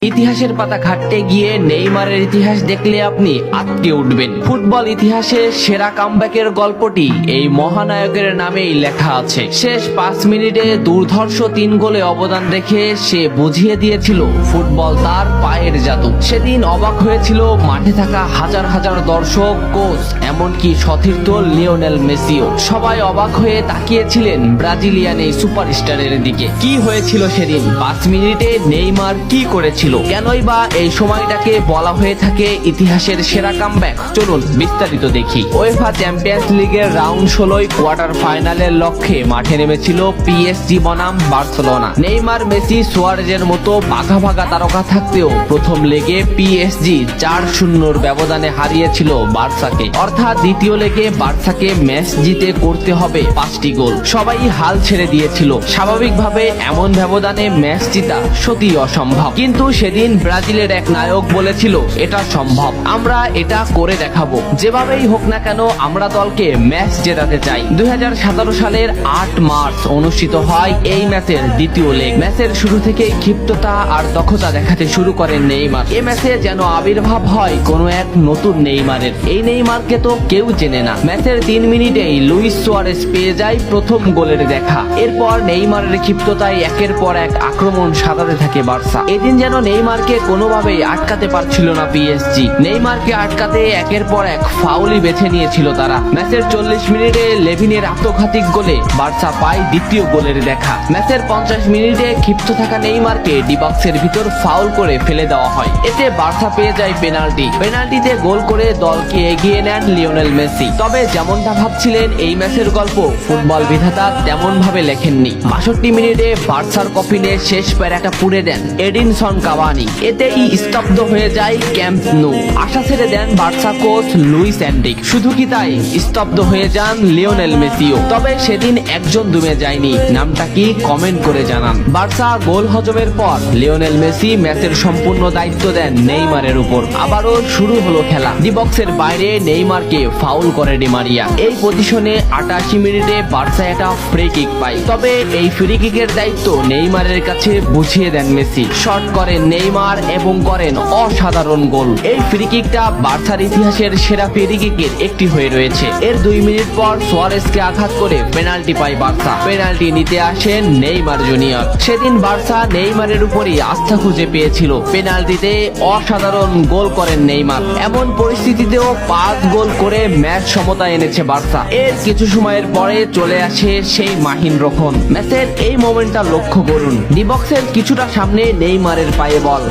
ইতিহাসের পাতা ঘাটতে গিয়ে নেইমারের ইতিহাস দেখলে আপনি আটকে উঠবেন। ফুটবল ইতিহাসে সেরা কামব্যাকের গল্পটি এই মহানায়কের নামেই লেখা আছে। শেষ 5 মিনিটে দুর্ধর্ষ 3 গোলে অবদান রেখে সে বুঝিয়ে দিয়েছিল ফুটবল তার পায়ের জাদু। সেদিন অবাক হয়েছিল মাঠে থাকা হাজার হাজার দর্শক, কোচ, এমনকি সতীর্থ লিওনেল মেসিও। সবাই অবাক হয়ে তাকিয়েছিলেন ব্রাজিলিয়ান এই সুপারস্টারের দিকে। কি হয়েছিল সেদিন? 5 মিনিটে নেইমার কি করেছিল? কেনই বা এই সময়টাকে বলা হয়ে থাকে ইতিহাসের সেরা কামব্যাক? চলুন বিস্তারিত দেখি। উয়েফা চ্যাম্পিয়ন্স লিগের রাউন্ড 16 কোয়ার্টার ফাইনালের লক্ষ্যে মাঠে নেমেছিল পিএসজি বনাম বার্সেলোনা। নেইমার, মেসি, সুয়ারেজের মতো ভাগা ভাগা তারকা থাকতেও প্রথম লেগে পিএসজি 4-0 ব্যবধানে হারিয়েছিল বার্সাকে। অর্থাৎ দ্বিতীয় লেগে বার্সাকে ম্যাচ জিতে করতে হবে 5টি গোল। সবাই হাল ছেড়ে দিয়েছিল। স্বাভাবিকভাবে এমন ব্যবধানে ম্যাচ জিতা সত্যিই অসম্ভব, কিন্তু সেদিন ব্রাজিলের এক নায়ক বলেছিল এটা সম্ভব, আমরা এটা করে দেখাবো। যেভাবেই হোক না কেন আমরা দলকে ম্যাচ জেতাতে চাই। 2017 সালের 8 মার্চ অনুষ্ঠিত হয় এই ম্যাচের দ্বিতীয় লেগ। ম্যাচের শুরু থেকে ক্ষিপ্ততা আর দক্ষতা দেখাতে শুরু করেন নেইমার। এই ম্যাচে যেন আবির্ভাব হয় কোনো এক নতুন নেইমারের। এই নেইমারকে তো কেউ চেনে না। ম্যাচের 3 মিনিটেই লুইস সুয়ারেজ পেয়ে যায় প্রথম গোলের দেখা। এরপর নেইমারের ক্ষিপ্ততায় একের পর এক আক্রমণ সাজাতে থাকে বার্সা। এদিন যেন নেইমারকে কোনোভাবেই আটকাতে পারছিল না পিএসজি। নেইমারকে আটকাতে একের পর এক ফাউলই বেছে নিয়েছিল তারা। ম্যাচের 40 মিনিটে লেভিনের আত্মঘাতিক গোলে বার্সা পায় দ্বিতীয় গোলের দেখা। ম্যাচের 50 মিনিটে ক্ষিপ্ত থাকা নেইমারকে ডি বক্সের ভিতর ফাউল করে ফেলে দেওয়া হয়। এতে বার্সা পেয়ে যায় পেনাল্টি। পেনাল্টিতে গোল করে দলকে এগিয়ে নেন লিওনেল মেসি। তবে যেমনটা ভাবছিলেন এই ম্যাচের গল্প ফুটবল বিধাতা তেমন ভাবে লেখেননি। 62 মিনিটে বার্সার কফিনে শেষ প্যারাটা পুড়ে দেন এডিনসন কাভানি। এতেই স্তব্ধ হয়ে যায় ক্যাম্প নু। আশা ছেড়ে দেন বার্সা কোচ লুইস এনরিক। শুধু কি তাই, স্তব্ধ হয়ে যান লিওনেল মেসিও। তবে সেদিন একজন দমে যায়নি। নামটা কি কমেন্ট করে জানান। বার্সা গোল হজমের পর লিওনেল মেসি ম্যাচের সম্পূর্ণ দায়িত্ব দেন নেইমারের উপর। আবারও শুরু হলো খেলা। ডি বক্সের বাইরে নেইমারকে ফাউল করে ডি মারিয়া। এই পজিশনে 88 মিনিটে বার্সা একটা ফ্রি কিক পায়। তবে এই ফ্রি কিকের দায়িত্ব নেইমারের কাছে বুঝিয়ে দেন মেসি। শট করেন নেইমার এবং করেন অসাধারণ গোল। এই ফ্রি কিকটা বার্সার ইতিহাসের সেরা ফ্রি কিকের একটি হয়ে রয়েছে। এর 2 মিনিট পর সুয়ারেজকে আঘাত করে পেনাল্টি পায় বার্সা। পেনাল্টি নিতে আসেন নেইমার জুনিয়র। সেদিন বার্সা নেইমারের উপরই আস্থা খুঁজে পেয়েছিল। পেনাল্টিতে অসাধারণ গোল করেন নেইমার। এমন পরিস্থিতিতেও 5 গোল করে ম্যাচ সমতা এনেছে বার্সা। এর কিছু সময়ের পরে চলে আসে সেই মাহিন রক্ষণ। ম্যাচের এই মোমেন্টটা লক্ষ্য করুন। ডি বক্সের কিছুটা সামনে নেইমারের পায়ে বল।